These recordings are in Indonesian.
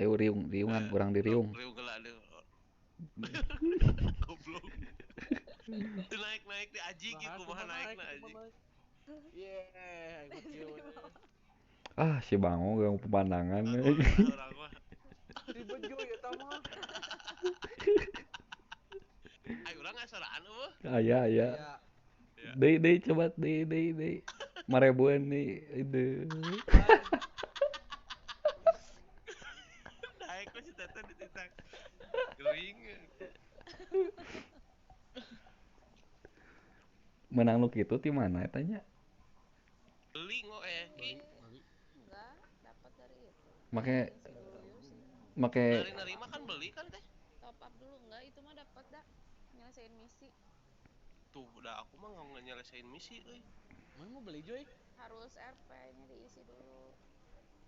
riungan urang di riung. Riung geula deui. Goblok. Teu naik-naik di aji kieu kumaha naikna aji. Yeah, ikut you. Ah si Bango ganggu pemandangan. Goblok lah urang mah. Si Bejo ya tama. Ai urang ngasaraan eueuh. Aya aya. Ya, Ya. Deui coba deui. Marebuan nih. Aduh. man. Naik we si Teten dititak. Geuing. Menang nu kitu ti mana eta nya? Beli ki. Beli. Enggak dapat dari itu Make dari si dulu Yusi. make Nari-nari mah kan beli kan teh. Top up dulu enggak, itu mah dapat dah nyelesain misi. Tuh udah aku mah nggak nyelesain misi euy. Mana mau beli Joy? Harus RP-nya diisi dulu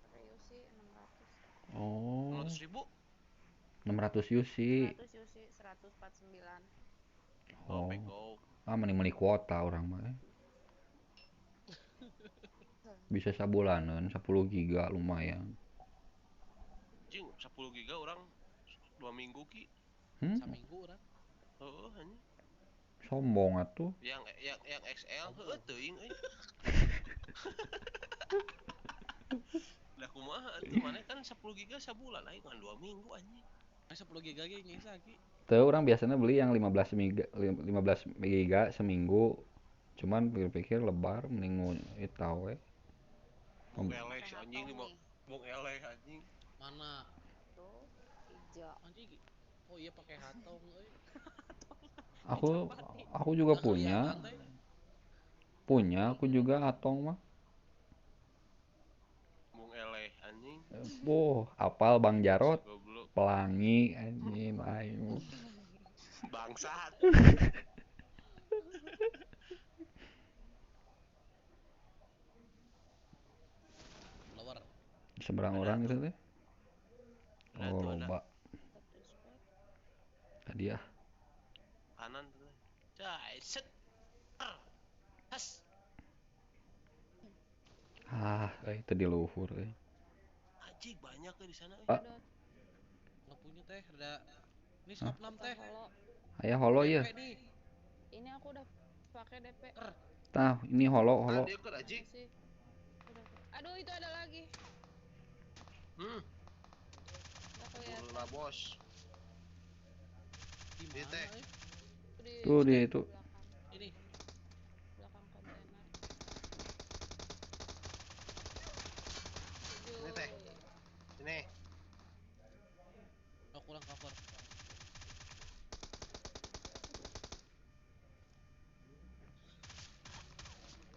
pakai Yusi 600. oh 600.000. 600 UC. 600 Yusi 149. Oh, Oh. bego. Ah meni kuota orang mah. Bisa sabulanan 10 giga lumayan. Cing 10 giga orang 2 minggu ki. Saminggu urang. Heeh anjing. Sombong atuh. Yang XL heueuh teuing euy. Lah kumaha atuh maneh kan 10 giga sabulan aing kan 2 minggu anjing. 10 giga ge nyisa ki. Tuh orang biasanya beli yang 15 giga seminggu. Cuman pikir-pikir lebar mending nu eta we. Bung eleh si Pakai anjing hatong mau nih. bung eleh anjing. Mana? Tuh hijau. Anjing. Oh iya pakai hatong euy. Aku Capati. aku juga Udah kelihatan punya. teh. Punya aku juga atong mah. Bung eleh anjing. Apal Bang Si Jarot. goblok. Pelangi anjing aing. Bangsat. Lower. Seberang Ada orang tuh. gitu teh. Ada Oh tuh ada. loba. Dapat respect. Tadi ya. Kanan tuh. Cai set. Has. Itu di luhur euy. Anjing banyak ya di sana euy. Ah, Ada Nggak punya teh, ada. Ini Hah? skop 6 bukan teh. holo. Aya holo DP ya. nih. Ini aku udah pakai DP. Ker. Tah, ini holo Ah holo. dia kan anjing. Sih. Aduh itu ada lagi. Hmm. Enggak Bulu kelihatan. lah bos. Di Dia mana teh. euy? Tuh di Di itu. belakang. Ini. Belakang kontainer. Ini teh. Juy. Sini. Oh, kurang cover.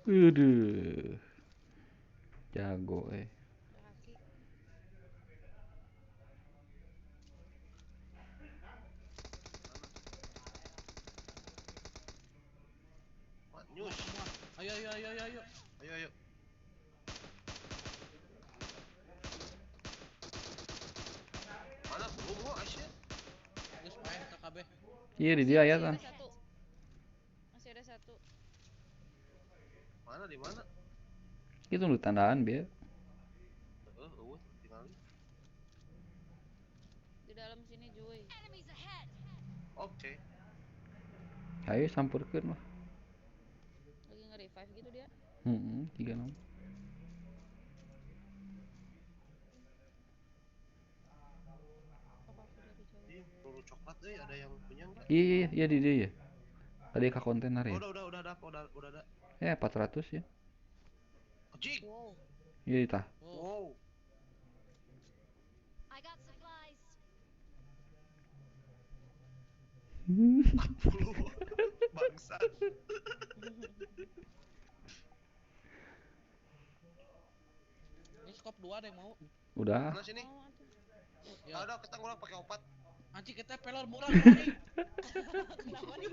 Aduh. Jago Ada kaki. News. Semua. Ayo ayo ayo ayo ayo. Ayo ayo. Mana belum kok Asia? Geus main KKB. Iya di dia ya Masih tah. ada satu. Masih ada satu. Mana di mana? Itu nu tandaan bieu. Tinggal. Di dalam sini Juy. Oke. Ayo sampurkeun lah. Lagi nge-revive gitu dia. Heeh, 36. Oh aku dari jauh. Ih, peluru coklat ada yang punya enggak? Iya di dia ya. Tadi ke kontainer Oh, ya. udah ada, udah ada. 400 ya. Anjing. Wow. Iya tah. Oh, Wow. I got supplies. 40. Bangsat. ini skop 2 ada yang mau. Udah. Mana sini? Mau atuh. Ya. Ada kita ngurang pakai opat. Anjing kita pelor murah nih. Kenapa nih?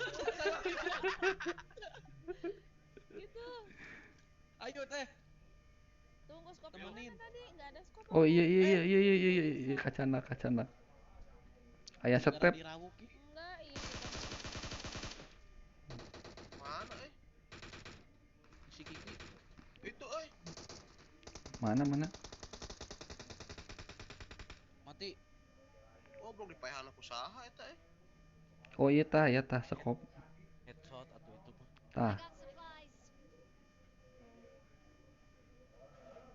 Gitu. Ayo teh. Tunggu skop Temenin. mana tadi? Enggak ada skop. Oh aku. iya kacana. Aya Gara step. dirawuk ki. Enggak, iya. Mana Si Kiki. Itu Mana? Mati Mati. Goblok dipaehan aku saha eta Oh iya tah sekop. Headshot atau itu mah. Tah,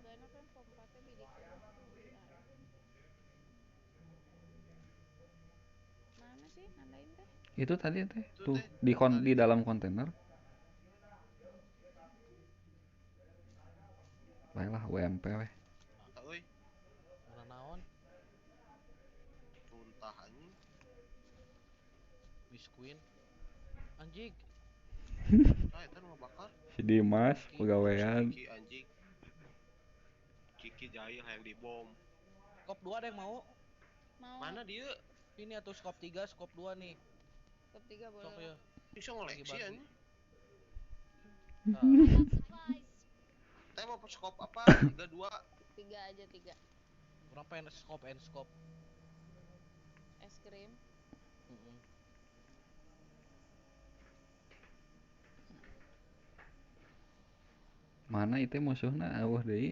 Gana kan kompatnya bidiknya tuh bentar. Mana sih nandain teh? itu tadi teh. Itu Tuh teh, di tadi. dalam kontainer. Baiklah WMP weh. Tah euy, Mana naon? tuntah anjing. Miss Queen. Anjing. Tah eta nu ngabakar. Si Dimas Kiki. Si pegawaian. Kiki anjing. Kiki jahil hayang dibom. Skop 2 ada yang mau? Mau Mana dia? Ini atau skop 3, skop 2 nih. skop 3 boleh Sok lah. ya. Bisa ngoleksi Bagi-bagi. anjing. Nah, Teh mau skop apa? 32. 3 aja 3. orang pengen skop and skop. Es krim. Heeh. Mana itu musuhna eueuh deui.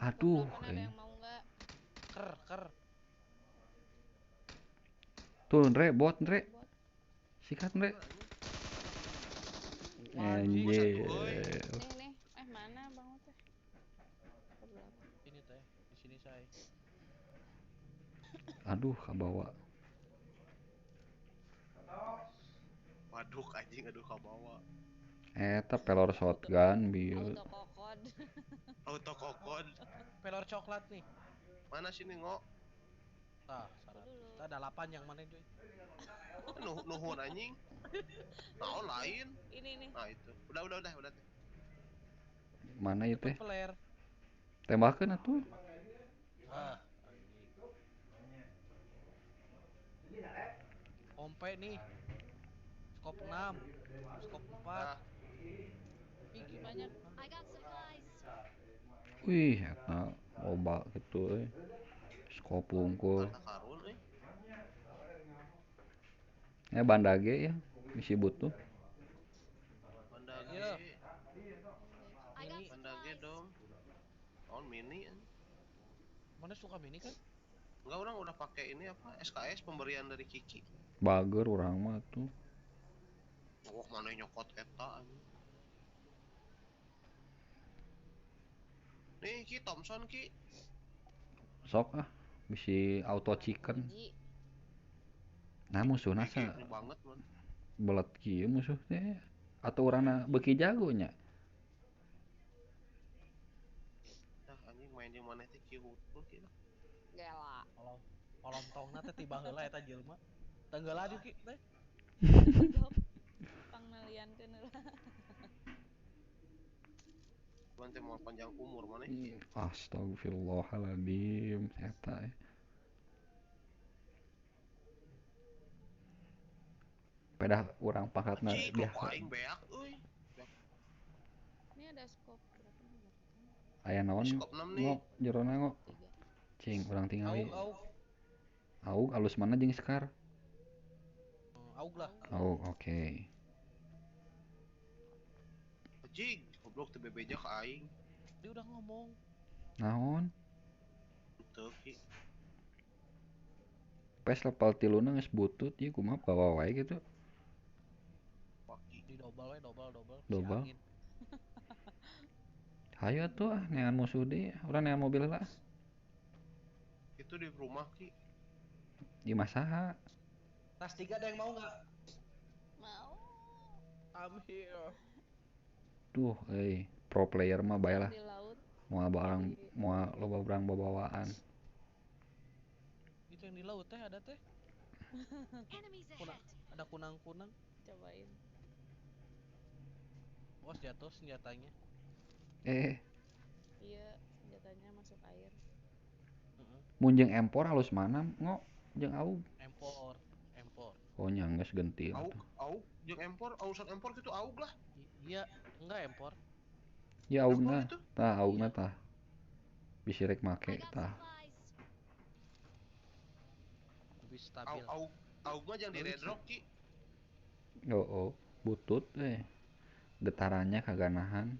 Aduh, Skop 8 ada yang mau nggak? Ker. tuh Ndre, bot Ndre. Bot. Sikat Ndre. Anjing. Anjir. Nih. Mana Bang teh? Skop 8. Ini teh, di sini saya. Aduh, kabawa. Waduh anjing aduh kabawa. Eta pelor shotgun bieu. Auto kokod. Auto kokod. Pelor coklat nih. Mana sini ngok? Tah, 100. Dulu. Tah ada 8 yang mana cuy? Nuhun anjing. Naon lain? Ini nih. Nah itu. Udah teh. Mana ieu teh? Cepet peler. Tembakeun atuh. Ah, anjing. Kompe nih. Skop 6. Skop 4. Nah, Ih, Banyak. Wih, eta loba kitu euy. Skop unggul. harta karun Bandage ya, misi butuh. Bandage. Iya. Ini. Ini Bandage dong. Naon mini anjing. mana suka mini kan? Enggak, orang udah pakai ini apa? SKS pemberian dari Kiki. Bager urang mah tuh. Wah, mana nyokot eta anjing. Nih Ki Thompson Ki. Sok ah, bisi auto chicken. Uji. Nah musuhna sa Gigi banget man. belet kieu musuh teh. Atau urangna beuki jago nya. Dah anjing main jeung maneh teh Ki hutul Ki lah. Gela. Olontongna teh tiba heula eta jelema. Tenggelan yuk ki teh. Godok. Pangneliankeun heula. Cuman teh mau panjang umur maneh. Astagfirullahaladzim eta pedah urang pangkatna Cik, dia kok aing beak euy. Ini ada skop berapa nih? 8. aya naon Skop 6 nih. ngok jerona ngok 3. cing urang tingali Aug. aug alus mana jeung sekar Aug lah. aug oke. Cik, goblok teh bebeja ka aing. Dia udah ngomong. Naon Teu Ki. pes level 3 na geus butut ieu kumaha bawa wae gitu. Waki. Di double we, double. Si Double? angin. Hayu atuh ah neangan musuh deui urang neangan mobil lah Itu di rumah Ki. di masaha Tas 3 ada yang mau nggak? Mau. I'm here. tuh pro player mah bae lah Di laut. moal barang moal loba barang babawaan. Itu yang di laut teh ada teh. Ada kunang-kunang. Cobain. Was jatuh senjatanya. Iya, senjatanya masuk air. Mun jeung empor halus mana ngok jeung aug Empor. oh nya geus gentil Aug jeung empor, ausan empor gitu aug lah. Iya, enggak empor. ya augna Empor itu? tah augna tah bisi rek make tah Lebih stabil. Aug mah jeung di Red Rock Ki. oh butut getarannya kagak nahan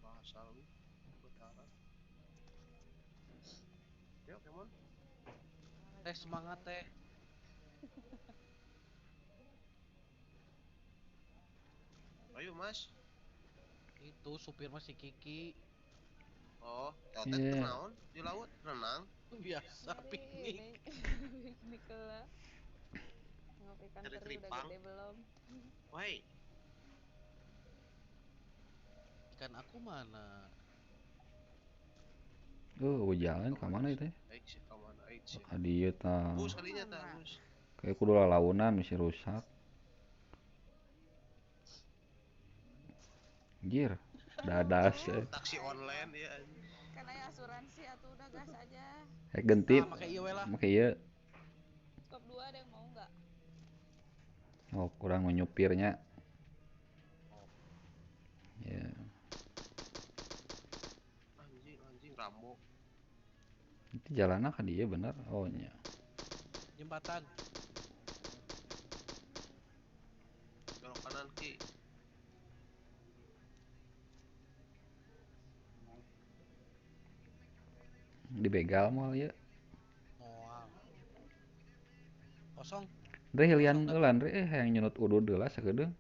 Bahasa lu. Betaran. Teh semangat teh. Ayo Mas. Itu supir masih Kiki. Oh, teh Iya. naon di laut renang. Biasa Mari piknik. ini piknik lah. Tengok ikan Cari teri udah teripang. gede belum? Woi, Ikan aku mana? Jalan ke mana itu? Aik sih ka mana aik sih. Adieu tah. Bus kalinya tah Mana? bus. Kayak kudu lalaunan misi rusak. Anjir. Dadas. Taksi online ya. Kan aya asuransi atuh udah gas aja. Gentip. Nah, pakai ieu we lah. Make ieu. Skop 2 ada yang mau nggak? Oh, kurang menyupirnya. Ya. Anjing Rambo. Itu jalannya ka dieu bener. Oh nya. Jembatan. Belok kanan ki. Dibegal moal ieu. Moal. Kosong. Dre hilian Kosong, eulan Dre hayang nyunut udud heula sakedeung.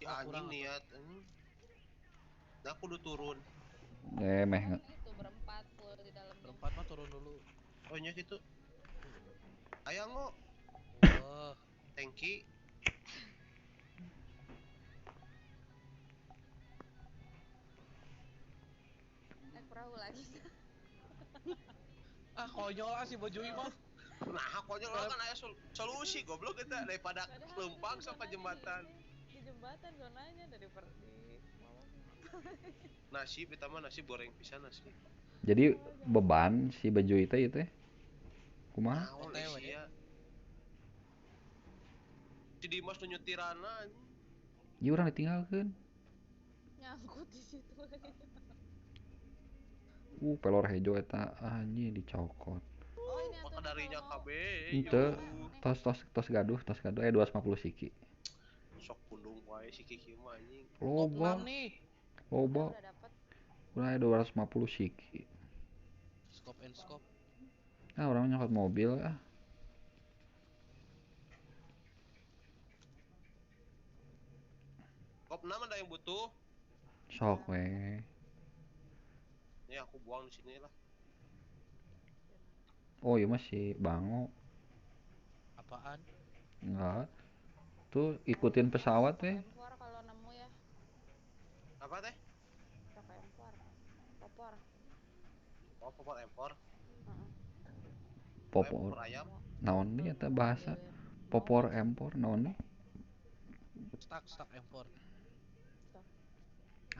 Si Oh, anjing kurang atuh. niat anjing. Nah, aku udah turun. Meh Itu berempat full di dalamnya. Berempat mah turun dulu. Oh nya gitu. Aya ngo. Oh, Tanki. Naik perahu lagi. konyol ah si Bojui mah. Nah, konyol kan aya solusi goblok kita daripada lempang sampai jembatan. Di jembatan zonanya di bawah. Nasib eta mah nasib goreng pisan nasib. Jadi beban si baju itu kumaha? Naon OTW. sia. Si Dimas nu nyutirana anjing. Ieu urang ditinggalkeun. Nyangkut di situ. Pelor hejo eta anjing dicokot. Oh ini Maka atuh darinya KB. Henteu tos gaduh 250 siki. Sok pundung wae si Kiki mah anjing. Top 6 Loba, nih. loba. udah dapat. Urang aya 250 siki. Scope and scope. Ah, orang nyokot mobil ah. Kop 6 ada yang butuh. Sok we. Nih aku buang di sini lah. Oh, iya masih bango. Apaan? Enggak. Tuh ikutin pesawat Stok we. M4 kalau nemu ya. Apa teh? Stok M4. Popor. Oh, popor empor. Heeh. Popor. Popor ayam. Naon nih eta Mau bahasa? ambilin. Popor empor naon nih? Stuck M4.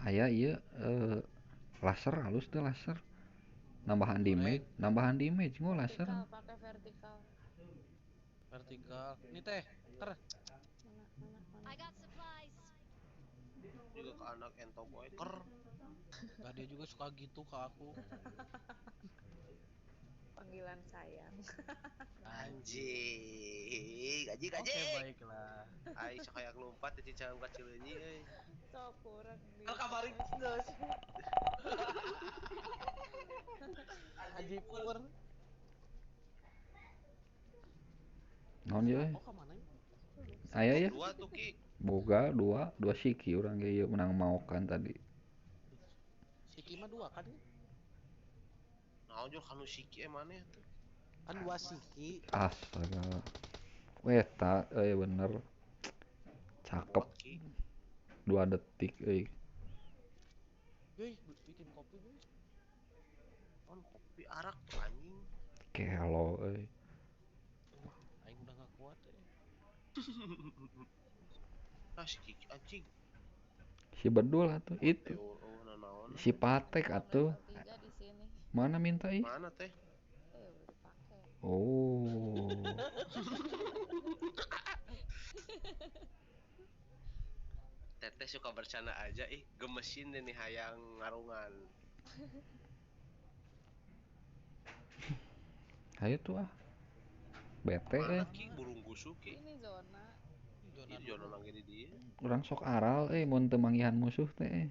Aya ieu laser halus teh laser. Nambahan Goreng. damage ngo laser. Vertikal, pakai vertikal. Vertikal. Ini teh. Ker. Mana? Juga ke anak ento boy. Ker. Nah, dia juga suka gitu ke aku. Panggilan sayang. Anjing. Gaji. Oke, baiklah. Ai sakaya ngelompat di cicang kecil ini euy. Sok kurang di. Kan kabarin geus. Aji pur. Naon ieu? Oh, ka mana? Aya ya? Dua tuh Ki. Boga dua siki urang ge ieu menang maokan tadi. Siki mah 2 kan? Naon jol kanu siki maneh tuh. Kan 2 siki. Astaga. Weta bener. Cakep. Buat Ki. 2 detik euy. Yuy, bikin kopi yuy. On kopi arak tuh anjing. Kelo euy. Aing udah gak kuat ya. Ah si Kiki anjing. Si bedul atuh itu. Oh naon. Si patek atuh. Level 3 di sini. Mana minta ih? Mana teh? Udah dipakai. Oh. Teteh suka bercanda aja gemesin deh nih hayang ngarungan. Ayo tuh ah. Bete Mana Ki burung gusuk Ki. Ini zona. Ini jono lagi di dia. Urang sok aral mun teu manggihan musuh teh.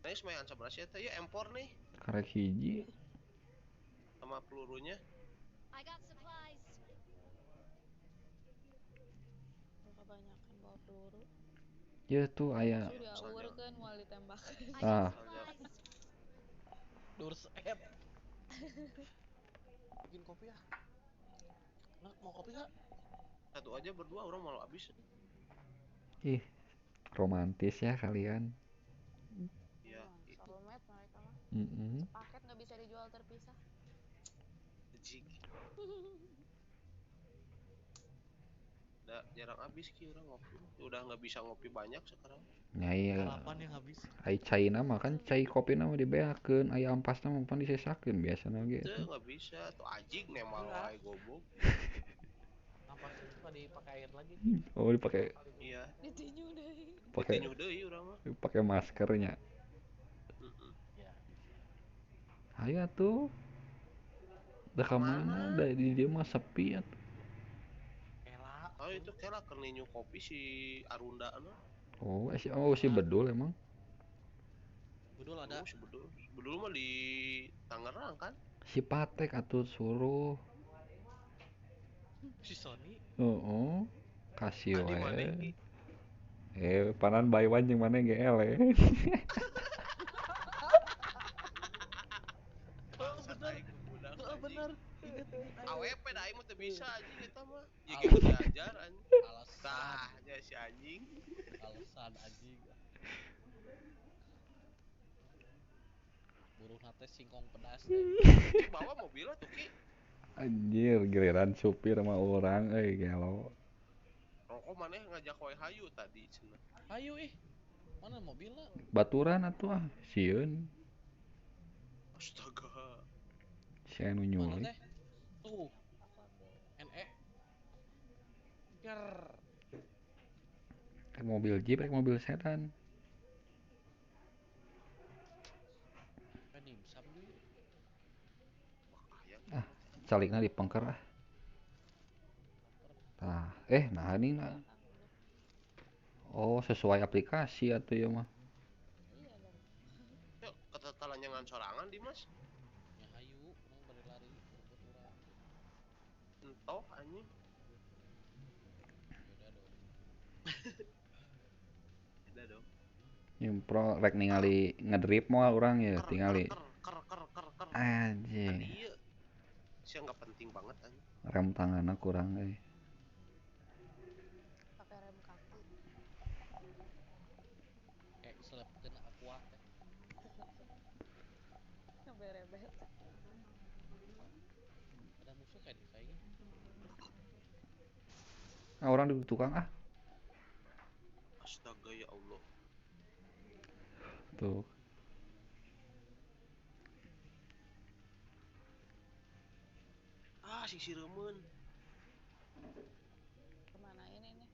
Nah, semuanya ansab rahasia teh ya empor nih Karek hiji. sama pelurunya. Kebanyakan bawa peluru. Ya tuh aya. Sudah Misalnya- ureun moal ditembakkeun. Ah, misalnya Durset. Bikin kopi ya. Nah, mau kopi nggak? satu aja berdua orang malu habis. ih, romantis ya kalian. Ya Emang, itu soulmate mereka mah. Mm-mm. Paket nggak bisa dijual terpisah. jig. Udah jarang habis ki orang ngopi. Udah nggak bisa ngopi banyak sekarang. Nyai Sarapan yang habis. ai caina mah kan cai kopi mah dibeakeun, aya ampasna mah pan disesakeun biasana ge. Itu nggak bisa tuh anjing nemal Enggak. wae goblok. Ampas itu suka dipakai air lagi. Oh, dipakai Iya, Ditinju deui. pakai ditinju deui urang mah. pakai maskernya. Heeh. Ya bisa. Ayo tuh. Da ka mana? Kemana? Da di dieu mah sepi atuh. Ela. Oh itu kela keur ninju kopi si Arunda na. Si Bedul emang. Bedul ada. Oh, sebedul. Sebedul mah di Tangerang kan? Si Patek atuh suruh. Si Sony. Heeh. Kasih Adi maneh wae. ki. Panan buy one jeung maneh GL ya. Bangsat bener. aing ke budak Heeh anjing. bener. Ingat ayo. AWP da aing mah teu bisa anjing eta mah. Al- Jeung diajar anjing. Alasan. Tah, nya si anjing. Alasan anjing. Buruh nate singkong pedas teh. Cik bawa mobilnya tuh ki. Anjir, giliran supir sama orang gelo. Rokok maneh ngajak wae hayu tadi cenah. Ayo ih. Mana mobilnya? Baturan atuh sieun. Astaga. Si anu Mana nyulik. teh? Tuh. NE. Ker. Rek mobil Jeep, rek mobil sedan. Dimsum deui. Wah, aya. Calikna dipengker ah. Tah, nah ini nah. Oh, sesuai aplikasi atuh ya mah. Iya dong. Yuk, ketetelanjangan sorangan Dimas. Ya hayu, urang bari lari berebut urang. Entoh anjing. Beda dong. Beda dong. Nyimpro rek ningali ngedrip moal urang ya Ker tingali. ker. Anjing. Iya. Sih nggak penting banget anjing. Rem tanganna kurang Pakai rem kaki. Kayak selepkeun aqua teh. Ngeberebet. Ada musuh kayak di kayaknya. Orang di tukang Astaga ya Allah. tuh. Si siremen. Kemana ini nih?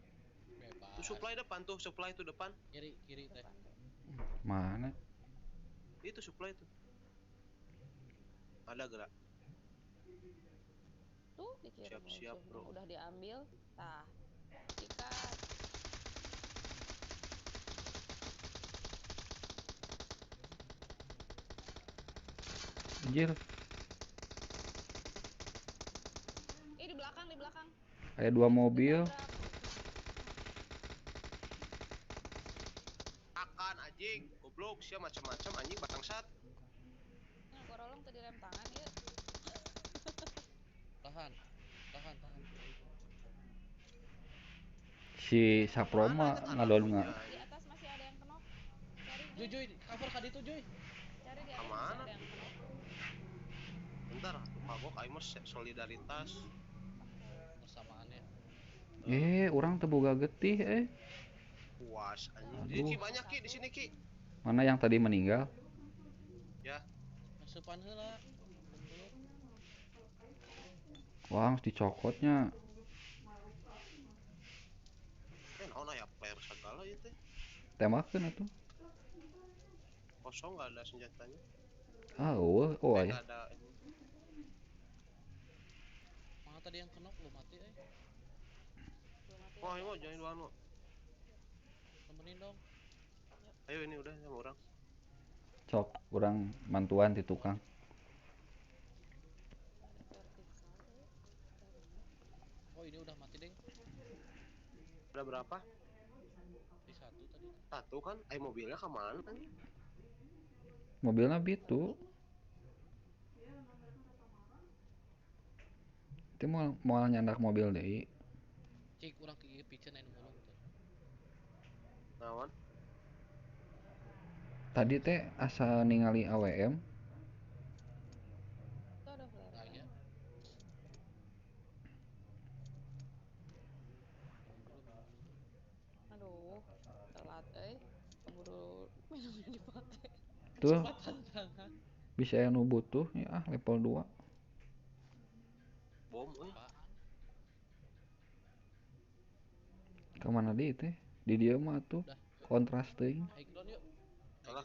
Bebas. Tuh supply tuh depan. Kiri teh. Depan tuh. Mana? Itu supply tuh. Ada gerak. Tuh dikirim Siap-siap, musuh. bro. Udah diambil. Tah. Sikat. Anjir, Di belakang, di belakang. ada 2 mobil. Ditabrak. Akan anjing, goblok sia macam-macam anjing bangsat. Nah, gorolong tadi rem tangan ya. Tahan. Si Saproma ngadon punya. Di atas masih ada yang kenok. Cari Joy, Joy. cover ka ditu Joy. Cari di atas masih Kemana? ada yang kenok. Bentar, tuh kagok aing mah solidaritas. Persamaannya. Orang teu boga getih Puas anjing. Aduh. Ini Ki banyak Ki di sini Ki. Mana yang tadi meninggal? Ya, Asupan heula. Belum. Wah, harus dicokotnya. naon aya player segala ieu teh. Tembakeun atuh. Kosong enggak ada senjatanya. Oh ya. Enggak ada. Mana tadi yang kenok lu mati Belum mati. Wah, di ini mah atas. jangan duluan mah. Temenin dong. Ayo ini udah sama orang. Cok, orang mantuan di tukang. Ada vertikal. Oh ini udah mati deh. Ada berapa? Di satu tadi. Satu kan? Mobilnya kemana? Mobilnya bitu. Itu mau nyandak mobil deh. Cik urang ke picen anu mulung tuh. Nawan? Tadi teh asa ningali AWM. Itu ada flare. Nah ya. Minum dulu, minum dulu. Aduh, telat keburu minumnya dipakai. Tuh Cepatan tangan. bisa anu butuh ya level 2. Bom, Apaan? Kemana di teh? Di dia mah tuh Udah. kontras teuing. High ground yuk. Kalah.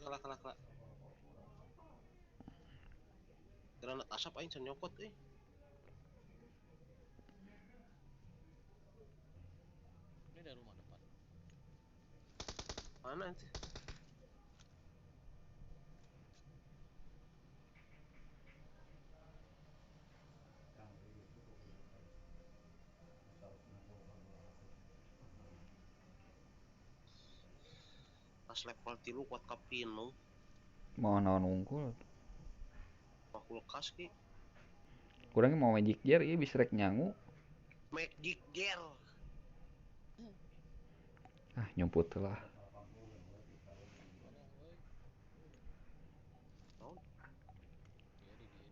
Granat asap aing can nyokot Ini dari rumah depan. Mana sih? Pas level 3 kuat kapinu. Mau naon unggul. Pak kulkas ki. Kurang mau magic gear ieu bisa rek nyangu. Magic Gear. Ah nyumput lah. Tolong woi. Naon? Dia di. Bisa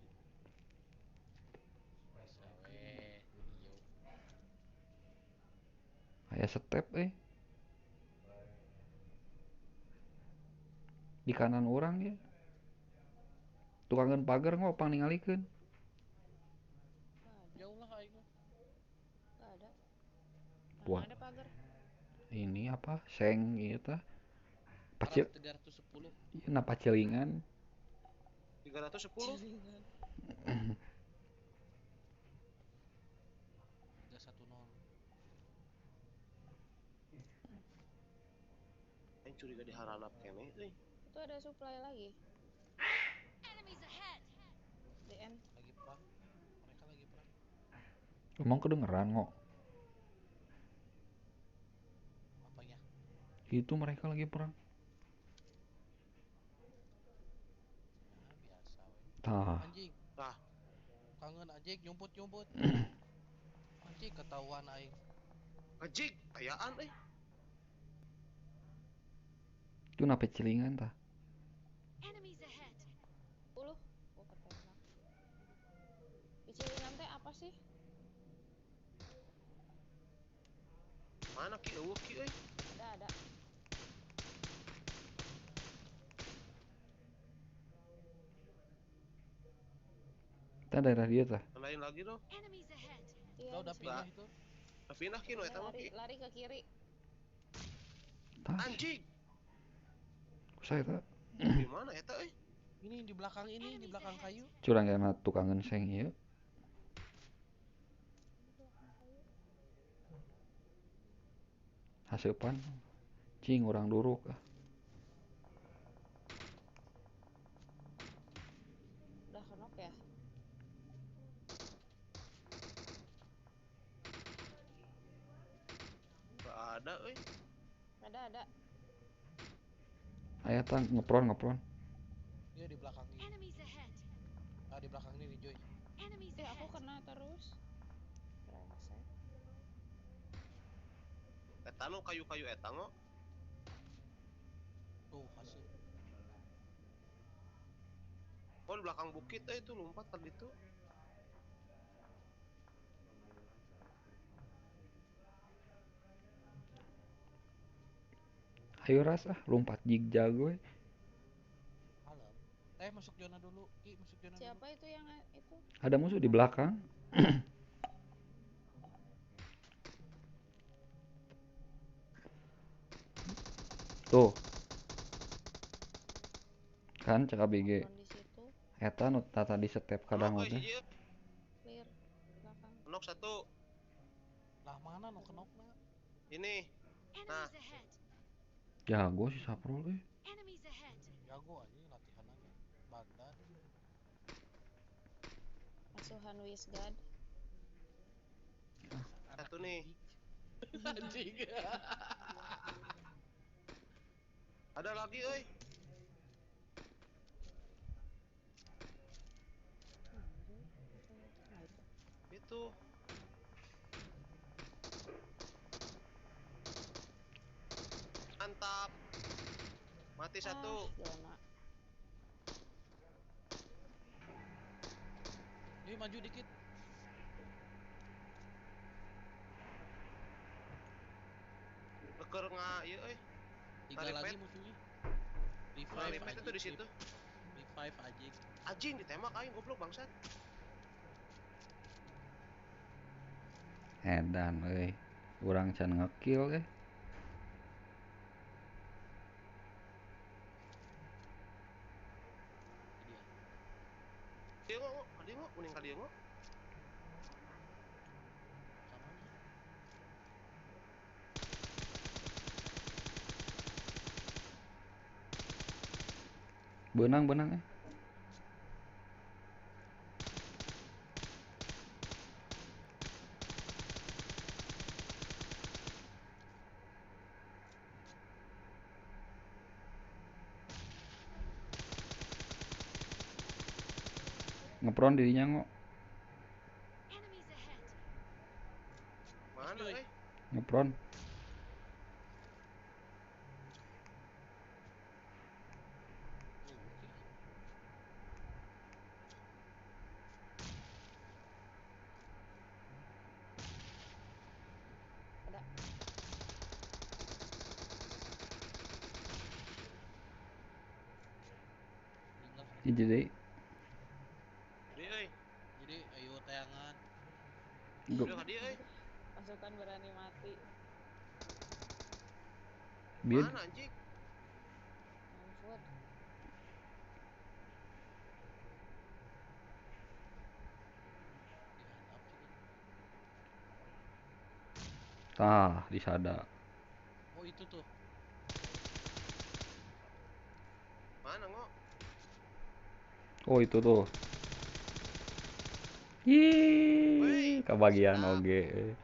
weh. Iyo. Aya step di kanan orang ya. Tukangan pagar ngopang ningalikeun. Nggak ada, Jauh lah aing mah. nggak ada. Wah. Mana ada pagar? Ini apa? Seng ieu tah. Arah Pacil 310. ieu na pacilingan. 310. Jaringan. 310. Aing curiga diharanap kene Itu ada supply lagi. DN. Lagi perang. Mereka lagi perang. Emang kedengeran kok. Apanya? Itu mereka lagi perang. Nah, biasa weh. Tah. Anjing. Tah. Kangen anjing nyumput. Anjing ketahuan aing. Ngejig ayaan Itu na pacilingan tah. 10. Gua ketembak. Di Cilingan teh apa sih? Mana ki eueuh ki Ada. Tah daerah dia tah. Lain lagi dong. Iya, Udah di pindah sini. itu. Pindah ki nu eta mah ki. Lari ke kiri. Tah. Anjing. Saya tah. Di mana eta Ini di belakang kayu. Curang kana tukangan seng ieu. Di belakang kayu. Haseupan. Cing urang duruk ah. Udah kenok ya? Gak ada Ada. Aya tah ngepron. Dia di belakang ini. Di belakang ini Joy. Aku kena terus. Brengsek. Eta nu kayu-kayu eta ngo. Tuh hasil. Oh di belakang bukit itu lompat tadi itu. Ayo ras ah lompat jig jago. Malam. Masuk zona dulu. Ki masuk zona dulu. Siapa itu yang itu? Ada musuh di belakang. Tuh. Kan cek ABG. Nongkrong di situ. Eta nu tata di step kadang Kenok teh. Clear belakang. Kenok satu. Lah mana no kenokna? Ini. Nah. Jago si Saprol Jago anjing latihanannya. Bagdad. Asuhan Wisgad. satu nih. Anjing. Ada lagi, oi. Itu. Mantap. Mati satu. Zona. Yuk maju dikit. Leker nggak, iya, oi. 3 Revive. lagi musuhnya. Nah, Revive repeat itu di situ. Revive anjing. Anjing ditembak aing goblok bangsat. Edan euy. Urang can ngekill Dia. Dia ngok, mending kali dia ngok. Samanya. Benang ngepron dirinya ngok. Mana, Oi. oi? Ngepron. Oke. Ada. Tinggal. Jadi Dia, oi. Jadi ayo tayangan. Udah dia, oi. Pasukan berani mati. biar Mana anjing? Mampus. Dihandap sih. disada. Oh itu tuh. Mana ngok? Oh itu tuh. Woi, Kebagian sedap. oge.